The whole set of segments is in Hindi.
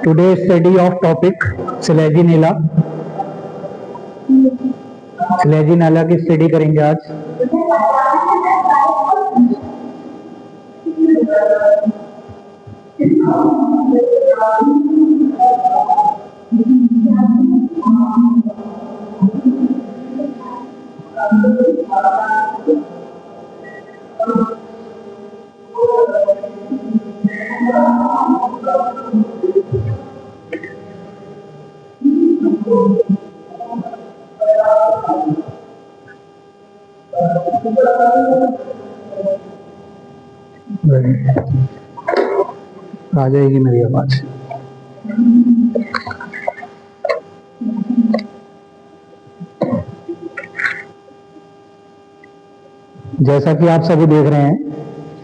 Today study of topic Selaginella. Selaginella की स्टडी करेंगे आज। आ जाएगी मेरी आवाज। जैसा कि आप सभी देख रहे हैं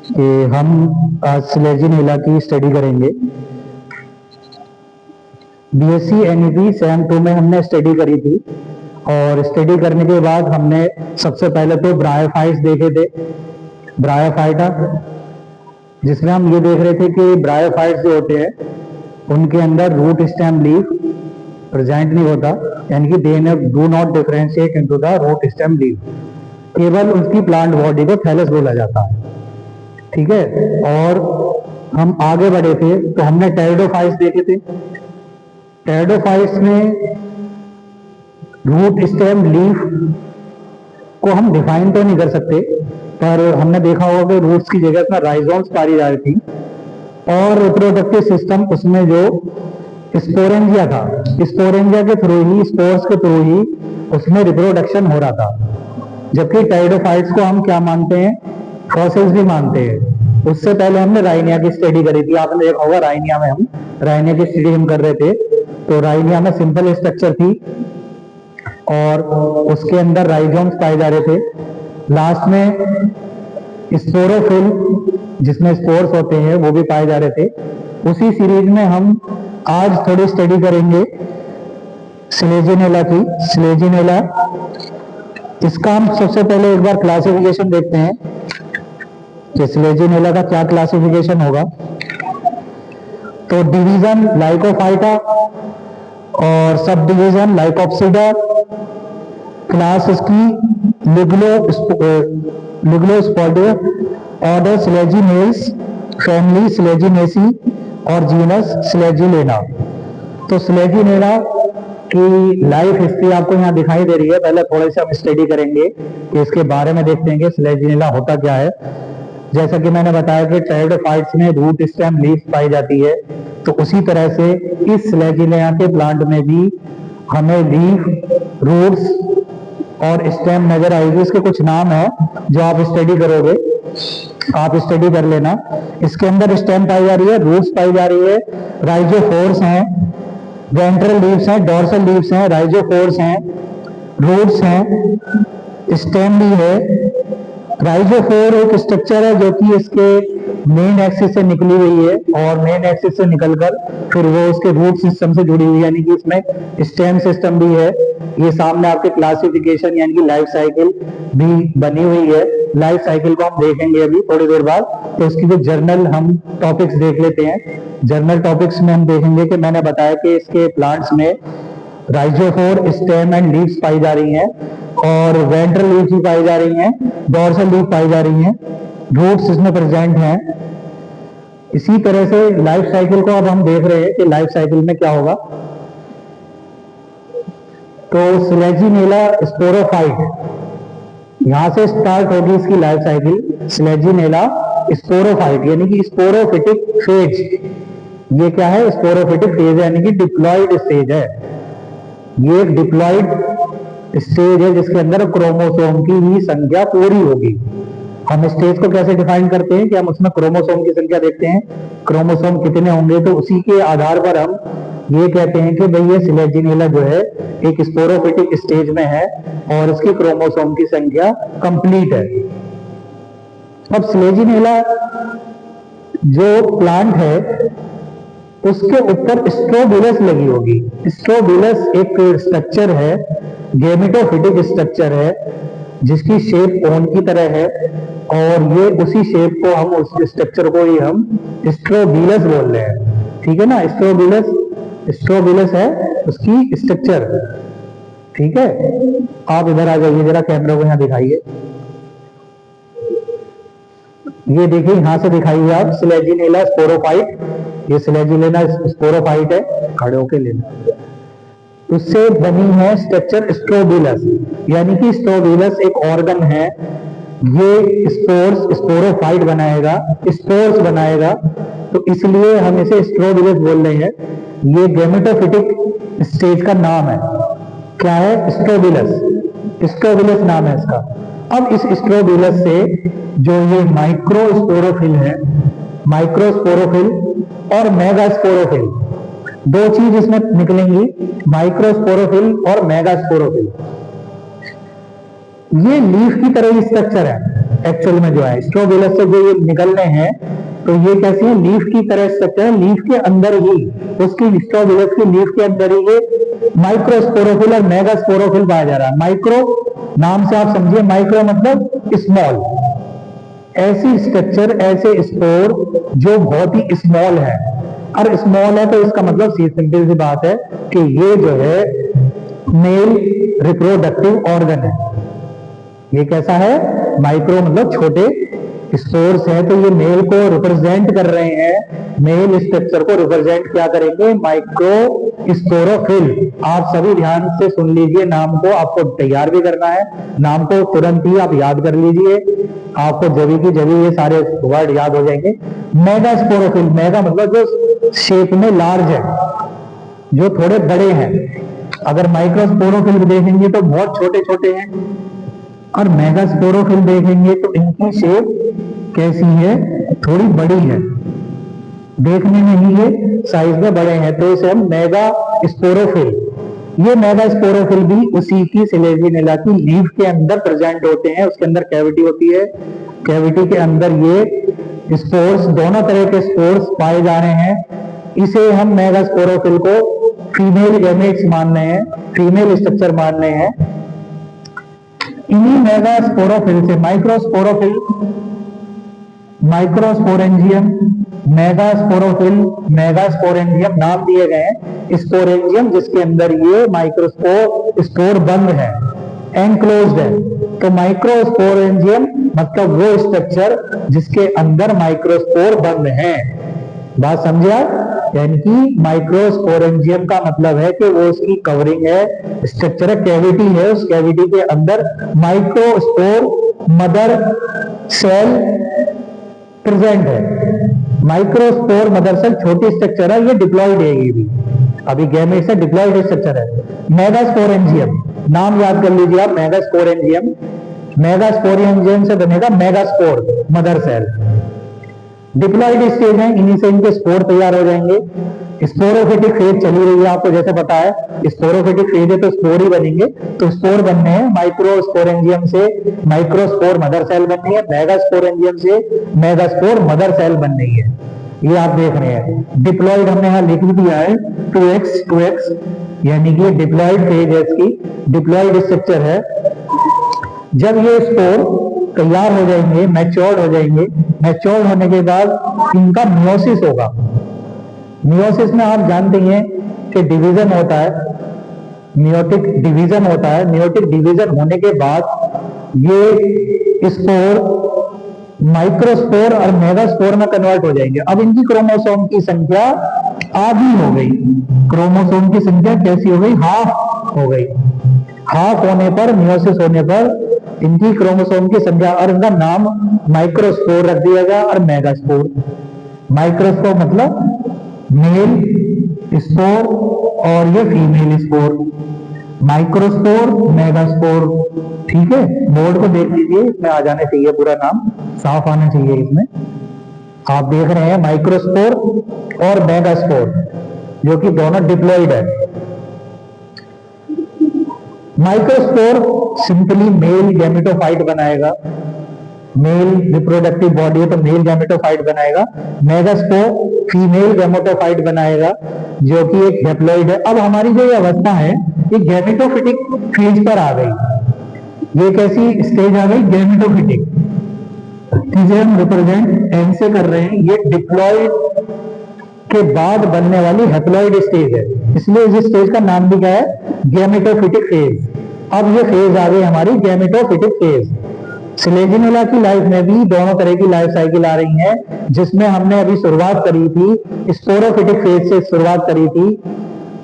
कि हम आज सिलेजिनेला की स्टडी करेंगे। बीएससी एनईपी सेम 2 में हमने स्टडी करी थी और स्टडी करने के बाद हमने सबसे पहले तो ब्रायोफाइट्स देखे थे। ब्रायोफाइटा जिसमें हम ये देख रहे थे कि ब्रायोफाइट्स जो होते हैं उनके अंदर रूट स्टेम लीफ प्रेजेंट नहीं होता, यानी कि they do not differentiate into the root stem leaf. केवल उसकी प्लांट बॉडी को थैलस बोला जाता है, ठीक है। और हम आगे बढ़े थे तो हमने टेरिडोफाइट्स देखे थे। टेरिडोफाइट्स में रूट स्टेम लीफ को हम डिफाइन तो नहीं कर सकते, पर हमने देखा होगा कि रूट्स की जगह में राइजोम्स पाई जा रही थी और रिप्रोडक्टिव सिस्टम उसमें जो स्पोरेंजिया था, स्पोरेंजिया के थ्रू ही, स्पोर्स के थ्रू ही उसमें रिप्रोडक्शन हो रहा था। जबकि टेरिडोफाइट्स को हम क्या मानते हैं, फॉसिल्स भी मानते हैं। उससे पहले हमने राइनिया की स्टडी करी थी। आपने देखा होगा राइनिया में हम राइनिया की स्टडी हम कर रहे थे, तो राइनिया में सिंपल स्ट्रक्चर थी और उसके अंदर राइजोम्स पाए जा रहे थे। लास्ट में स्पोरोफिल जिसमें स्पोर्स होते हैं वो भी पाए जा रहे थे। उसी सीरीज में हम आज थोड़ी स्टडी करेंगे सिलेजिनेला की। सिलेजिनेला, इसका हम सबसे पहले एक बार क्लासिफिकेशन देखते हैं कि सिलेजिनेला का क्या क्लासिफिकेशन होगा। तो डिवीजन लाइकोफाइटा और सब डिवीजन लाइकोप्सिडा, क्लास इसकी लिग्लोस्पोडिया, ऑर्डर सिलेजिनेल्स, फैमिली सिलेजिनेसी और जीनस सिलेजिनेला। तो सिलेजिनेला की लाइफ हिस्ट्री आपको यहाँ दिखाई दे रही है। पहले थोड़े से हम स्टडी करेंगे कि इसके बारे में देखते हैं कि सिलेजिनेला होता क्या है। जैसा कि मैंने बताया कि टेरिडोफाइट्स में रूट स्टेम लीफ पाई जाती है, तो उसी तरह से इस सिलेजिनेला के प्लांट में भी हमें लीफ, रूट्स और स्टेम नजर आएगी। इसके कुछ नाम है जो आप स्टडी करोगे, आप स्टडी कर लेना। इसके अंदर स्टेम पाई जा रही है, रूट्स पाई जा रही है, राइजोफोर्स हैं, वेंट्रल लीव्स हैं, डोर्सल लीव्स हैं, राइजोफोर्स हैं, रूट्स हैं, स्टेम भी है। राइजोफोर एक स्ट्रक्चर है जो कि इसके मेन एक्सिस से निकली हुई है और मेन एक्सिस से निकलकर फिर वो उसके रूट सिस्टम से जुड़ी हुई है, यानी कि इसमें स्टेम सिस्टम भी है। ये सामने आपके क्लासिफिकेशन यानी कि लाइफ साइकिल भी बनी हुई है। लाइफ साइकिल को हम देखेंगे अभी थोड़ी देर बाद। तो उसकी जो जर्नल हम टॉपिक्स देख लेते हैं। जर्नल टॉपिक्स में हम देखेंगे कि मैंने बताया कि इसके प्लांट्स में राइजोफोर, स्टेम एंड लीव्स पाई जा रही हैं और वेंट्रल लीव्स भी पाई जा रही हैं, डोर्सल लीफ पाई जा रही हैं, रूट्स इसमें प्रेजेंट हैं। इसी तरह से लाइफ साइकिल को अब हम देख रहे हैं कि लाइफ साइकिल में क्या होगा। तो सिलेजिनेला स्पोरोफाइट, यहां से स्टार्ट होगी इसकी लाइफ साइकिल। सिलेजिनेला स्पोरोफाइट यानी कि स्पोरोफिटिक फेज। ये क्या है, स्पोरोफिटिक फेज यानी कि डिप्लॉयड स्टेज है। ये एक डिप्लॉयड स्टेज है जिसके अंदर क्रोमोसोम की ही संख्या पूरी होगी। हम स्टेज को कैसे डिफाइन करते हैं कि हम उसमें क्रोमोसोम की संख्या देखते हैं, क्रोमोसोम कितने होंगे, तो उसी के आधार पर हम ये कहते हैं कि भाई ये सिलेजिनेला जो है एक स्पोरोफिटिक स्टेज में है और इसकी क्रोमोसोम की संख्या कंप्लीट है। अब सिलेजिनेला जो प्लांट है उसके ऊपर स्ट्रोबिलस लगी होगी। स्ट्रोबिलस एक स्ट्रक्चर है, गेमेटोफिटिक स्ट्रक्चर है जिसकी शेप कोन की तरह है और ये उसी शेप को हम, उस स्ट्रक्चर को ही हम स्ट्रोबिलस बोल रहे हैं, ठीक है ना। स्ट्रोबिलस स्ट्रोबिलस है उसकी स्ट्रक्चर। ठीक है, आप इधर आ जाइए जरा, कैमरा को यहाँ दिखाइए। ये देखिए यहां से दिखाइए आप, स्लेजिनेला स्पोरोफाइट, ये स्लेजिनेला स्पोरोफाइट है, खड़े होके लेना। उससे बनी है स्ट्रक्चर स्ट्रोबिलस, यानी कि स्ट्रोबिलस एक ऑर्गन है, ये स्पोर्स स्पोरोफाइट बनाएगा, स्पोर्स बनाएगा, तो इसलिए हम इसे स्ट्रोबिलस बोल रहे हैं। ये गैमेटोफिटिक स्टेज का नाम है। क्या है? स्ट्रोबिलस, स्ट्रोबिलस नाम है इसका। अब इस स्ट्रोबिलस से जो ये माइक्रोस्पोरोफिल है, माइक्रोस्पोरोफिल और मेगास्पोरोफिल, दो चीज इसमें निकलेंगी, माइक्रोस्पोरोफिल और मेगास्पोरोफिल। ये लीफ की तरह स्ट्रक्चर है एक्चुअल में, जो है स्ट्रोबिलस से जो ये निकल रहे हैं, तो ये कैसी है? लीफ की तरह स्ट्रक्चर है। लीफ के अंदर ही, उसकी स्ट्रोबिलस की लीफ के अंदर ही ये माइक्रोस्पोरोफिल और मेगास्पोरोफिल पाया जा रहा है। माइक्रो नाम से आप समझिए, माइक्रो मतलब स्मॉल, ऐसी स्ट्रक्चर, ऐसे स्पोर जो बहुत ही स्मॉल है। और स्मॉल है तो इसका मतलब सिंपल सी बात है कि ये जो है मेल रिप्रोडक्टिव ऑर्गन है। ये कैसा है? माइक्रो मतलब छोटे स्पोर्स है, तो ये मेल को रिप्रेजेंट कर रहे हैं, मेल स्ट्रक्चर को रिप्रेजेंट क्या करेंगे? Micro sporophyll. आप सभी ध्यान से सुन लीजिए, नाम को आपको तैयार भी करना है, नाम को तुरंत ही आप याद कर लीजिए, आपको जभी की जभी ये सारे वर्ड याद हो जाएंगे। मेगा स्पोरोफिल, मेगा मतलब जो शेप में लार्ज है, जो थोड़े बड़े हैं। अगर माइक्रोस्पोरोफिल देखेंगे तो बहुत छोटे छोटे हैं, और मेगास्पोरोफिल देखेंगे तो इनकी शेप कैसी है? थोड़ी बड़ी है, देखने में ही ये साइज में बड़े हैं, तो इसे हम मेगा स्पोरोफिल। ये मेगा स्पोरोफिल भी उसी की स्लेजिनेला की लीफ के अंदर प्रेजेंट होते हैं। उसके अंदर कैविटी होती है, कैविटी के अंदर ये स्पोर्स, दोनों तरह के स्पोर्स पाए जा रहे हैं। इसे हम मेगा स्पोरोफिल को फीमेल गैमेट्स मान रहे हैं, फीमेल स्ट्रक्चर मान रहे हैं। इन्हीं मेगास्पोरोफिल से माइक्रोस्पोरोफिल, माइक्रोस्पोरेंजियम, मेगास्पोरोफिल, मेगास्पोरेंजियम नाम दिए गए हैं। स्पोरेंजियम जिसके अंदर ये स्पोर बंद है, एनक्लोज्ड है, तो माइक्रोस्पोरेंजियम मतलब वो स्ट्रक्चर जिसके अंदर माइक्रोस्पोर बंद है। बात समझे आप? यानी कि माइक्रोस्पोरेंजियम का मतलब है कि वो उसकी कवरिंग है, स्ट्रक्चर है, कैविटी है, उस कैविटी के अंदर माइक्रोस्पोर मदर सेल प्रेजेंट है। माइक्रोस्पोर मदर सेल छोटी स्ट्रक्चर है, ये डिप्लॉइड है, ये भी अभी गैमेट से डिप्लॉइड स्ट्रक्चर है। मेगास्पोरेंजियम नाम याद कर लीजिए आप, मेगास्पोरेंजियम, मेगास्पोरेंजियम से बनेगा megaspore mother cell. Diploid stage है, इन्हीं से इनके स्पोर तैयार हो जाएंगे। स्पोरोफिटिक फेज चली रही है, आपको जैसे पता है स्पोरोफिटिक फेज है तो स्पोर ही बनेंगे, तो स्पोर बनने हैं। माइक्रोस्पोरेंजियम से माइक्रोस्पोर मदर सेल बन रही है, मेगास्पोरेंजियम से मेगास्पोर मदर सेल बन रही है। ये आप देख रहे हैं। डिप्लॉइड हमने यहां लिख दिया है 2x, यानी कि डिप्लॉइड फेज है, इसकी डिप्लॉइड स्ट्रक्चर है। जब ये स्पोर तैयार हो जाएंगे, मैच्योर्ड हो जाएंगे, मैच्योर्ड होने के बाद इनका मियोसिस होगा। मियोसिस में आप जानते हैं कि डिवीजन होता है, मियोटिक डिवीजन होता है। मियोटिक डिवीजन होने के बाद ये स्पोर माइक्रोस्पोर और मेगास्पोर में कन्वर्ट हो जाएंगे। अब इनकी क्रोमोसोम की संख्या आधी हो गई। क्रोमोसोम की संख्या कैसी हो गई? हाफ हो गई। हाफ होने पर, मियोसिस होने पर इनकी क्रोमोसोम की संख्या, और इनका नाम माइक्रोस्पोर रख दिया गया और मेगास्पोर। माइक्रोस्पोर मतलब मेल स्पोर और ये फीमेल स्पोर, माइक्रोस्पोर, मेगास्पोर। ठीक है, बोर्ड को देख लीजिए, इसमें आ जाने चाहिए, पूरा नाम साफ आना चाहिए इसमें। आप देख रहे हैं माइक्रोस्पोर और मेगास्पोर, जो कि दोनों डिप्लॉइड है। माइक्रोस्पोर सिंपली मेल गैमेटोफाइट बनाएगा, मेल रिप्रोडक्टिव बॉडी है तो मेल गैमेटोफाइट बनाएगा। मेगास्पोर फीमेल गैमेटोफाइट बनाएगा, जो कि एक हैप्लॉइड है। अब हमारी जो ये अवस्था है, ये गैमेटोफिटिक फेज पर आ गई। ये कैसी स्टेज आ गई? गैमेटोफिटिक। इसे हम रिप्रेजेंट एन से कर रहे हैं। ये डिप्लॉइड के बाद बनने वाली हैप्लॉइड स्टेज है, इसलिए इस स्टेज का नाम भी क्या है, गैमेटोफिटिक फेज। अब ये फेज आ गई हमारी गैमेटोफिटिक फेज। स्लेजिनेला की लाइफ में भी दोनों तरह की लाइफ साइकिल आ रही है, जिसमें हमने अभी शुरुआत करी थी स्पोरोफिटिक फेज से शुरुआत करी थी,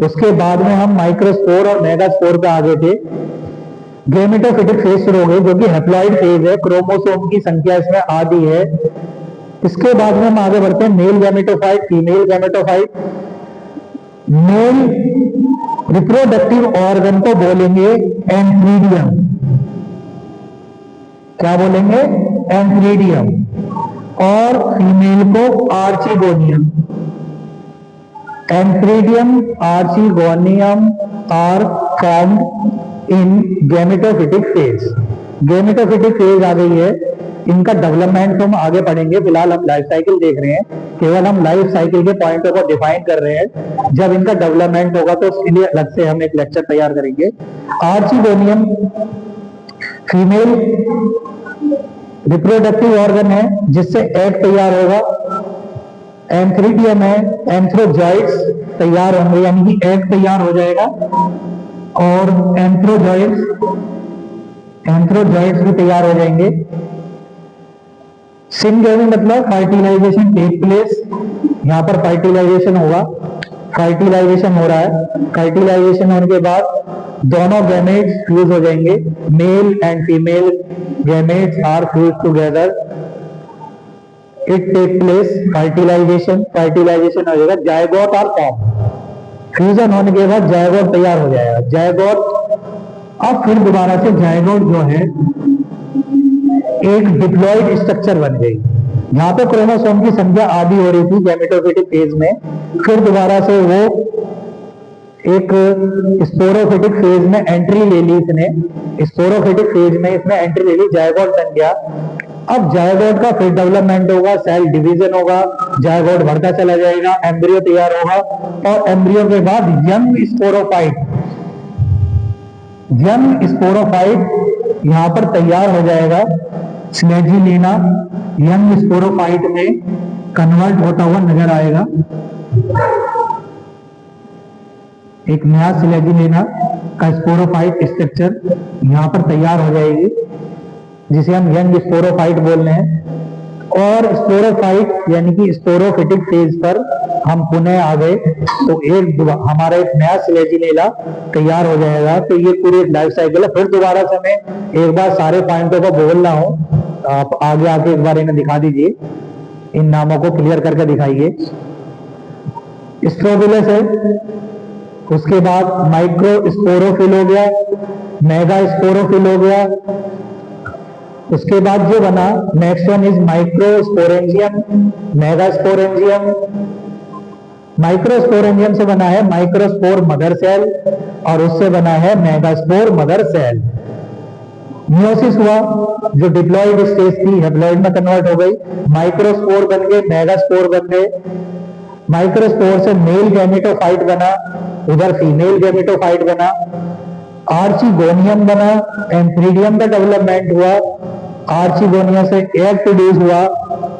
उसके बाद में हम माइक्रोस्पोर और मेगास्पोर पे आ गए थे। गैमेटोफिटिक फेज शुरू हो गई जो कि हैप्लॉइड फेज है, क्रोमोसोम की संख्या इसमें आधी है। इसके बाद में हम आगे बढ़ते हैं male gametophyte, female gametophyte. Male reproductive organ को बोलेंगे एंथ्रीडियम। क्या बोलेंगे, एंथ्रीडियम। और फीमेल को archegonium. Antheridium, archegonium are formed in gametophytic phase. Gametophytic phase आ गई है, इनका डेवलपमेंट तो हम आगे पढ़ेंगे, फिलहाल हम लाइफ साइकिल देख रहे हैं, केवल हम लाइफ साइकिल के पॉइंटों को डिफाइन कर रहे हैं। जब इनका डेवलपमेंट होगा तो उसके लिए अलग से हम एक लेक्चर तैयार करेंगे। आर्चिगोनियम फीमेल रिप्रोडक्टिव ऑर्गन है जिससे एग तैयार होगा। एंथ्रीडियम है, एंथ्रोजॉइड्स तैयार होंगे, यानी कि एग तैयार हो जाएगा। और एंथ्रोजॉइड्स भी तैयार हो जाएंगे। सिंगेमी मतलब फर्टिलाइजेशन टेक प्लेस, यहाँ पर फर्टिलाइजेशन होगा, फर्टिलाइजेशन हो रहा है। फर्टिलाइजेशन होने के बाद दोनों गैमेट्स फ्यूज हो जाएंगे, male and female gametes are fuse together, it take place fertilization. Fertilization हो जाएगा, जायगोट आर फॉर्म। फ्यूजन होने के बाद जायगोट तैयार हो जाएगा, जायगोट। अब फिर दोबारा से जायगोट जो है एक डिप्लॉइड स्ट्रक्चर बन गई। यहाँ पे क्रोमोसोम की संख्या आधी हो रही थी गैमेटोफिटिक फेज में, फिर दोबारा से वो एक स्पोरोफिटिक फेज में एंट्री ले ली इसने। स्पोरोफिटिक फेज में इसने एंट्री ले ली, जायगोट बन गया। अब जायगोट का फिर डेवलपमेंट होगा, सेल डिवीजन होगा, जायगोट बढ़ता चला जाएगा, एम्ब्रियो तैयार होगा, और एम्ब्रियो के बाद यंग स्पोरोफाइट। यंग स्पोरोफाइट यहां पर तैयार हो जाएगा। स्लेजिनेला यंग स्पोरोफाइट में कन्वर्ट होता हुआ नजर आएगा। एक नया स्लेजिनेला का स्पोरोफाइट स्ट्रक्चर यहां पर तैयार हो जाएगी, जिसे हम यंग स्पोरोफाइट बोल रहे हैं। और स्पोरोफाइट यानी कि स्पोरोफिटिक फेज पर हम पुनः आ गए, तो एक हमारा एक नया स्लेजिनेला तैयार हो जाएगा। तो ये पूरी लाइफ साइकिल है। फिर दोबारा से मैं एक बार सारे पॉइंटों को बोल रहा हूं, आप आगे आके एक बार इन्हें दिखा दीजिए, इन नामों को क्लियर करके दिखाइए। स्ट्रोबिलस है, उसके बाद माइक्रो स्पोरोफिल हो गया, मेगा स्पोरोफिल हो गया। उसके बाद जो बना next one is microsporangium, megasporangium. Microsporangium से बना है माइक्रोस्पोर मदर सेल, और उससे बना है मेगास्पोर मदर सेल। मियोसिस हुआ, जो डिप्लॉइड स्टेज थी हैप्लॉइड में कन्वर्ट हो गई, माइक्रोस्पोर बन गए, मेगास्पोर बन गए। माइक्रोस्पोर से मेल गैमेटोफाइट बना, उधर फीमेल गैमेटोफाइट बना, आर्चिगोनियम बना, एंथ्रीडियम का डेवलपमेंट हुआ, आर्चिगोनिया से एग प्रोड्यूस हुआ,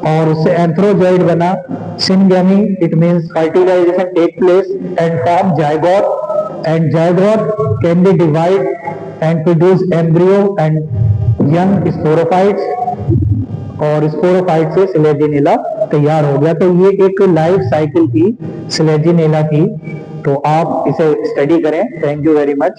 और उससे एंथ्रोजॉइड बना। Syngamy it means fertilization take place and form zygote, and zygote can be divide and produce embryo and young sporophytes, और स्पोरोफाइट से स्लेजिनेला तैयार हो गया। तो ये एक लाइफ साइकिल थी स्लेजिनेला की, तो आप इसे स्टडी करें। Thank you very much.